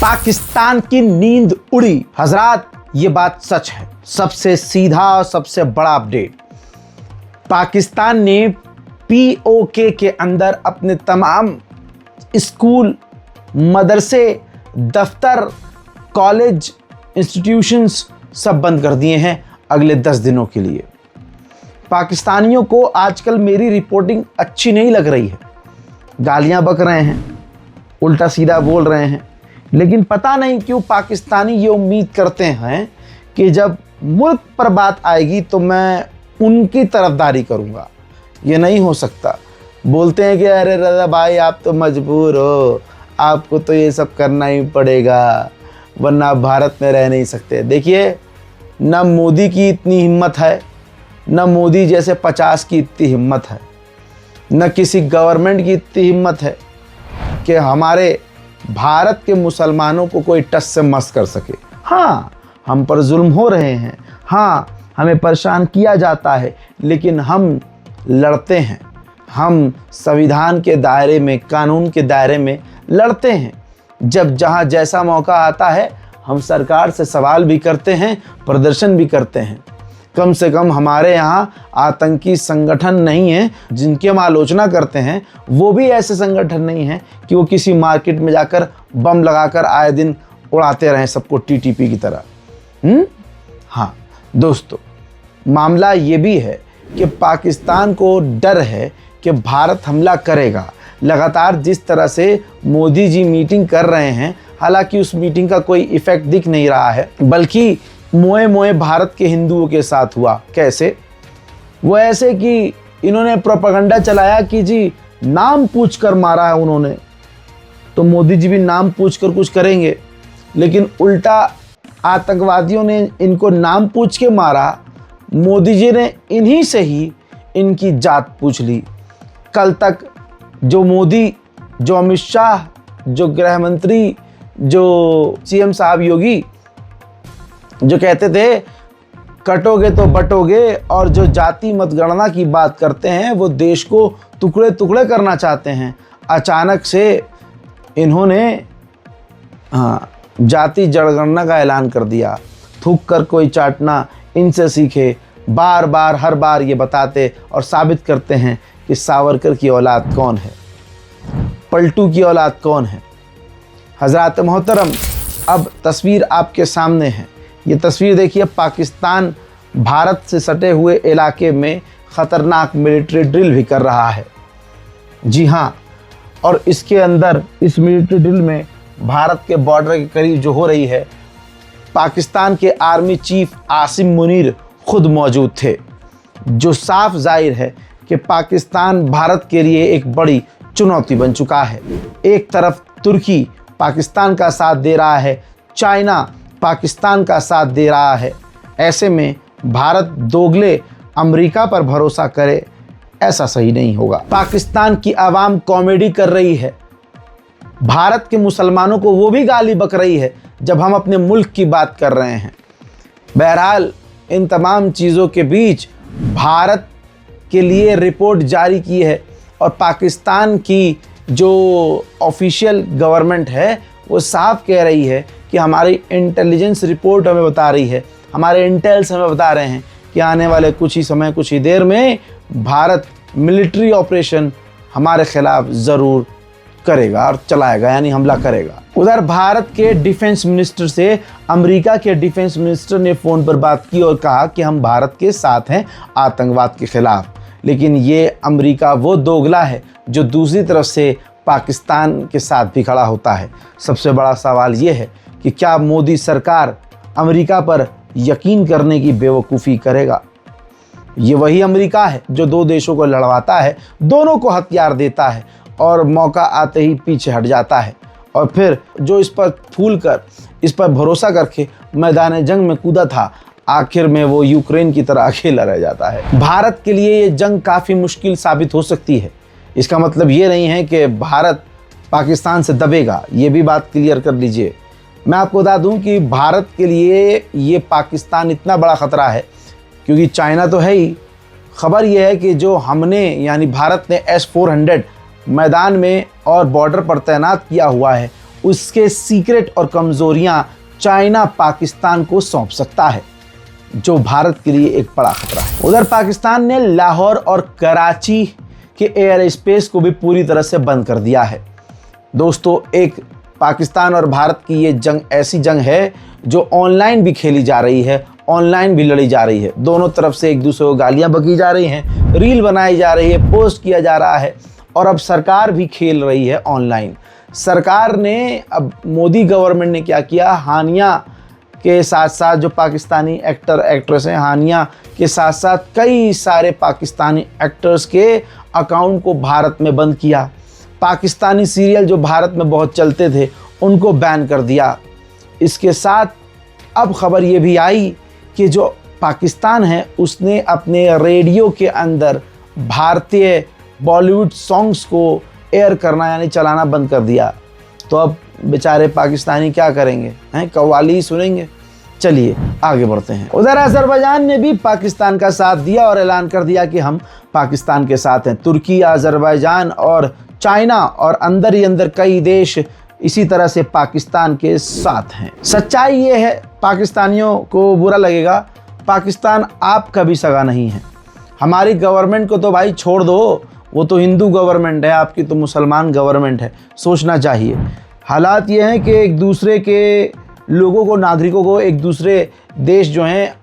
पाकिस्तान की नींद उड़ी। हजरात, ये बात सच है। सबसे सीधा और सबसे बड़ा अपडेट, पाकिस्तान ने पीओके के अंदर अपने तमाम स्कूल, मदरसे, दफ्तर, कॉलेज, इंस्टीट्यूशंस सब बंद कर दिए हैं अगले 10 दिनों के लिए। पाकिस्तानियों को आजकल मेरी रिपोर्टिंग अच्छी नहीं लग रही है। गालियां बक रहे हैं, उल्टा सीधा बोल रहे हैं, लेकिन पता नहीं क्यों पाकिस्तानी ये उम्मीद करते हैं कि जब मुल्क पर बात आएगी तो मैं उनकी तरफदारी करूंगा। ये नहीं हो सकता। बोलते हैं कि अरे रज़ा भाई, आप तो मजबूर हो, आपको तो ये सब करना ही पड़ेगा, वरना आप भारत में रह नहीं सकते। देखिए, न मोदी की इतनी हिम्मत है, न मोदी जैसे 50 की इतनी हिम्मत है, न किसी गवर्नमेंट की इतनी हिम्मत है कि हमारे भारत के मुसलमानों को कोई टस से मस कर सके। हाँ, हम पर जुल्म हो रहे हैं, हाँ हमें परेशान किया जाता है, लेकिन हम लड़ते हैं। हम संविधान के दायरे में, कानून के दायरे में लड़ते हैं। जब जहाँ जैसा मौका आता है हम सरकार से सवाल भी करते हैं, प्रदर्शन भी करते हैं। कम से कम हमारे यहाँ आतंकी संगठन नहीं है जिनकी हम आलोचना करते हैं। वो भी ऐसे संगठन नहीं हैं कि वो किसी मार्केट में जाकर बम लगाकर आए दिन उड़ाते रहें सबको टीटीपी की तरह। हाँ दोस्तों, मामला ये भी है कि पाकिस्तान को डर है कि भारत हमला करेगा। लगातार जिस तरह से मोदी जी मीटिंग कर रहे हैं, हालांकि उस मीटिंग का कोई इफ़ेक्ट दिख नहीं रहा है, बल्कि मोए मोए भारत के हिंदुओं के साथ हुआ। कैसे? वो ऐसे कि इन्होंने प्रोपेगेंडा चलाया कि जी नाम पूछकर मारा है उन्होंने, तो मोदी जी भी नाम पूछकर कुछ करेंगे, लेकिन उल्टा आतंकवादियों ने इनको नाम पूछ के मारा। मोदी जी ने इन्हीं से ही इनकी जात पूछ ली। कल तक जो मोदी, जो अमित शाह, जो गृह मंत्री, जो सीएम साहब योगी जो कहते थे कटोगे तो बटोगे, और जो जाति मतगणना की बात करते हैं वो देश को टुकड़े टुकड़े करना चाहते हैं, अचानक से इन्होंने जाति जनगणना का ऐलान कर दिया। थूक कर कोई चाटना इनसे सीखे। बार बार हर बार ये बताते और साबित करते हैं कि सावरकर की औलाद कौन है, पलटू की औलाद कौन है। हज़रात मोहतरम, अब तस्वीर आपके सामने है। ये तस्वीर देखिए, पाकिस्तान भारत से सटे हुए इलाके में ख़तरनाक मिलिट्री ड्रिल भी कर रहा है। जी हाँ, और इसके अंदर, इस मिलिट्री ड्रिल में भारत के बॉर्डर के करीब जो हो रही है, पाकिस्तान के आर्मी चीफ आसिम मुनीर खुद मौजूद थे, जो साफ जाहिर है कि पाकिस्तान भारत के लिए एक बड़ी चुनौती बन चुका है। एक तरफ तुर्की पाकिस्तान का साथ दे रहा है, चाइना पाकिस्तान का साथ दे रहा है। ऐसे में भारत दोगले अमेरिका पर भरोसा करे, ऐसा सही नहीं होगा। पाकिस्तान की आवाम कॉमेडी कर रही है, भारत के मुसलमानों को वो भी गाली बक रही है जब हम अपने मुल्क की बात कर रहे हैं। बहरहाल, इन तमाम चीज़ों के बीच भारत के लिए रिपोर्ट जारी की है, और पाकिस्तान की जो ऑफिशियल गवर्नमेंट है वो साफ कह रही है कि हमारी इंटेलिजेंस रिपोर्ट हमें बता रही है, हमारे इंटेल्स हमें बता रहे हैं कि आने वाले कुछ ही समय, कुछ ही देर में भारत मिलिट्री ऑपरेशन हमारे खिलाफ ज़रूर करेगा और चलाएगा, यानी हमला करेगा। उधर भारत के डिफेंस मिनिस्टर से अमेरिका के डिफेंस मिनिस्टर ने फ़ोन पर बात की और कहा कि हम भारत के साथ हैं आतंकवाद के खिलाफ। लेकिन ये अमेरिका वो दोगला है जो दूसरी तरफ से पाकिस्तान के साथ भी खड़ा होता है। सबसे बड़ा सवाल ये है कि क्या मोदी सरकार अमेरिका पर यकीन करने की बेवकूफ़ी करेगा? ये वही अमेरिका है जो दो देशों को लड़वाता है, दोनों को हथियार देता है और मौका आते ही पीछे हट जाता है, और फिर जो इस पर फूल कर, इस पर भरोसा करके मैदान जंग में कूदा था, आखिर में वो यूक्रेन की तरह अकेला रह जाता है। भारत के लिए ये जंग काफ़ी मुश्किल साबित हो सकती है। इसका मतलब ये नहीं है कि भारत पाकिस्तान से दबेगा, ये भी बात क्लियर कर लीजिए। मैं आपको बता दूं कि भारत के लिए ये पाकिस्तान इतना बड़ा ख़तरा है क्योंकि चाइना तो है ही। खबर यह है कि जो हमने, यानी भारत ने S-400 मैदान में और बॉर्डर पर तैनात किया हुआ है, उसके सीक्रेट और कमजोरियां चाइना पाकिस्तान को सौंप सकता है, जो भारत के लिए एक बड़ा खतरा है। उधर पाकिस्तान ने लाहौर और कराची के एयर स्पेस को भी पूरी तरह से बंद कर दिया है। दोस्तों, एक पाकिस्तान और भारत की ये जंग ऐसी जंग है जो ऑनलाइन भी खेली जा रही है, ऑनलाइन भी लड़ी जा रही है। दोनों तरफ से एक दूसरे को गालियां बकी जा रही हैं, रील बनाई जा रही है, पोस्ट किया जा रहा है, और अब सरकार भी खेल रही है ऑनलाइन। सरकार ने, अब मोदी गवर्नमेंट ने क्या किया, हानिया के साथ साथ जो पाकिस्तानी एक्टर एक्ट्रेस हैं, हानिया के साथ साथ कई सारे पाकिस्तानी एक्टर्स के अकाउंट को भारत में बंद किया। पाकिस्तानी सीरियल जो भारत में बहुत चलते थे उनको बैन कर दिया। इसके साथ अब खबर ये भी आई कि जो पाकिस्तान है उसने अपने रेडियो के अंदर भारतीय बॉलीवुड सॉन्ग्स को एयर करना यानी चलाना बंद कर दिया। तो अब बेचारे पाकिस्तानी क्या करेंगे, हैं, कव्वाली ही सुनेंगे। चलिए आगे बढ़ते हैं। उधर अजरबैजान ने भी पाकिस्तान का साथ दिया और ऐलान कर दिया कि हम पाकिस्तान के साथ हैं। तुर्की, अजरबैजान और चाइना और अंदर ही अंदर कई देश इसी तरह से पाकिस्तान के साथ हैं। सच्चाई ये है, पाकिस्तानियों को बुरा लगेगा, पाकिस्तान आपका भी सगा नहीं है। हमारी गवर्नमेंट को तो भाई छोड़ दो, वो तो हिंदू गवर्नमेंट है, आपकी तो मुसलमान गवर्नमेंट है। सोचना चाहिए। हालात ये हैं कि एक दूसरे के लोगों को, नागरिकों को एक दूसरे देश जो हैं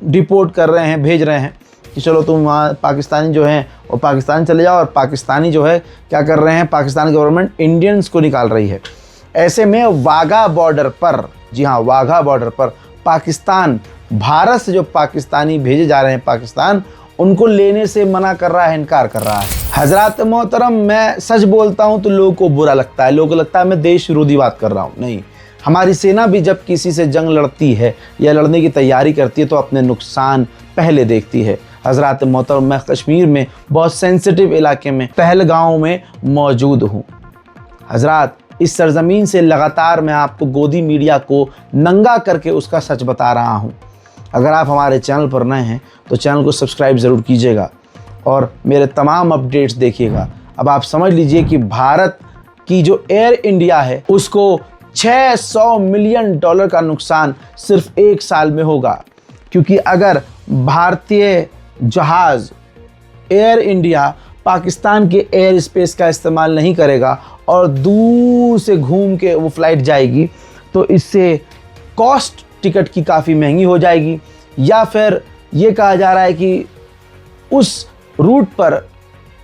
डिपोर्ट कर रहे हैं, भेज रहे हैं कि चलो तुम वहाँ, पाकिस्तानी जो हैं वो पाकिस्तान चले जाओ, और पाकिस्तानी जो है क्या कर रहे हैं, पाकिस्तान गवर्नमेंट इंडियंस को निकाल रही है। ऐसे में वाघा बॉर्डर पर, जी हाँ, वाघा बॉर्डर पर पाकिस्तान, भारत से जो पाकिस्तानी भेजे जा रहे हैं पाकिस्तान, उनको लेने से मना कर रहा है, इनकार कर रहा है। हजरात मोहतरम, मैं सच बोलता हूँ तो लोगों को बुरा लगता है, लोगों को लगता है मैं देश विरोधी बात कर रहा हूँ। नहीं, हमारी सेना भी जब किसी से जंग लड़ती है या लड़ने की तैयारी करती है तो अपने नुकसान पहले देखती है। हजरात मोहतरम, मैं कश्मीर में बहुत सेंसिटिव इलाके में, पहलगांव में मौजूद हूँ। हजरात, इस सरजमीन से लगातार मैं आपको गोदी मीडिया को नंगा करके उसका सच बता रहा हूँ। अगर आप हमारे चैनल पर नए हैं तो चैनल को सब्सक्राइब ज़रूर कीजिएगा और मेरे तमाम अपडेट्स देखिएगा। अब आप समझ लीजिए कि भारत की जो एयर इंडिया है उसको $600 मिलियन का नुकसान सिर्फ एक साल में होगा, क्योंकि अगर भारतीय जहाज़ एयर इंडिया पाकिस्तान के एयर स्पेस का इस्तेमाल नहीं करेगा और दूर से घूम के वो फ्लाइट जाएगी तो इससे कॉस्ट टिकट की काफ़ी महंगी हो जाएगी, या फिर ये कहा जा रहा है कि उस रूट पर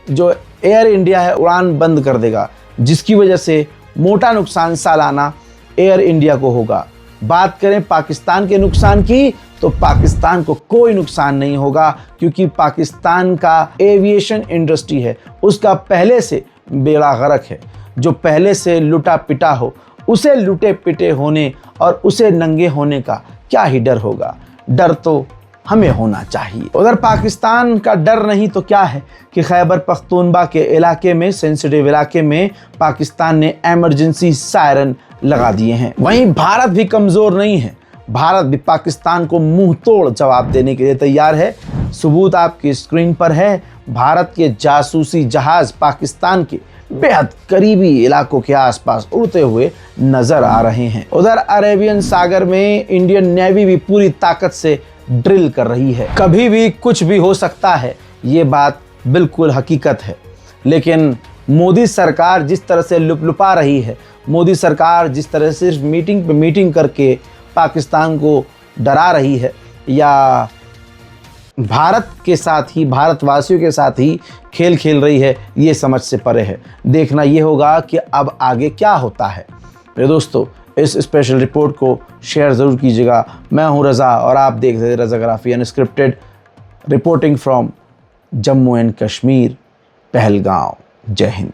जो एयर इंडिया है उड़ान बंद कर देगा, जिसकी वजह से मोटा नुकसान सालाना एयर इंडिया को होगा। बात करें पाकिस्तान के नुकसान की तो पाकिस्तान को कोई नुकसान नहीं होगा, क्योंकि पाकिस्तान का एविएशन इंडस्ट्री है उसका पहले से बेड़ा गर्क है। जो पहले से लुटा पिटा हो उसे लुटे पिटे होने और उसे नंगे होने का क्या ही डर होगा। डर तो हमें होना चाहिए। उधर पाकिस्तान का डर नहीं तो क्या है कि खैबर पख्तूनख्वा के इलाके में, सेंसिटिव इलाके में पाकिस्तान ने इमरजेंसी सायरन लगा दिए हैं। वहीं भारत भी कमज़ोर नहीं है, भारत भी पाकिस्तान को मुंह तोड़ जवाब देने के लिए तैयार है। सबूत आपकी स्क्रीन पर है। भारत के जासूसी जहाज़ पाकिस्तान के बेहद करीबी इलाकों के आसपास उड़ते हुए नजर आ रहे हैं। उधर अरेबियन सागर में इंडियन नेवी भी पूरी ताकत से ड्रिल कर रही है। कभी भी कुछ भी हो सकता है, ये बात बिल्कुल हकीकत है। लेकिन मोदी सरकार जिस तरह से लुपलुपा रही है, मोदी सरकार जिस तरह से सिर्फ मीटिंग पे मीटिंग करके पाकिस्तान को डरा रही है, या भारत के साथ ही, भारतवासियों के साथ ही खेल खेल रही है, ये समझ से परे है। देखना ये होगा कि अब आगे क्या होता है। मेरे दोस्तों, इस स्पेशल रिपोर्ट को शेयर ज़रूर कीजिएगा। मैं हूं रज़ा और आप देख रहे हैं रज़ाग्राफी unscripted, reporting from Jammu and Kashmir, Pahalgam. जय हिंद।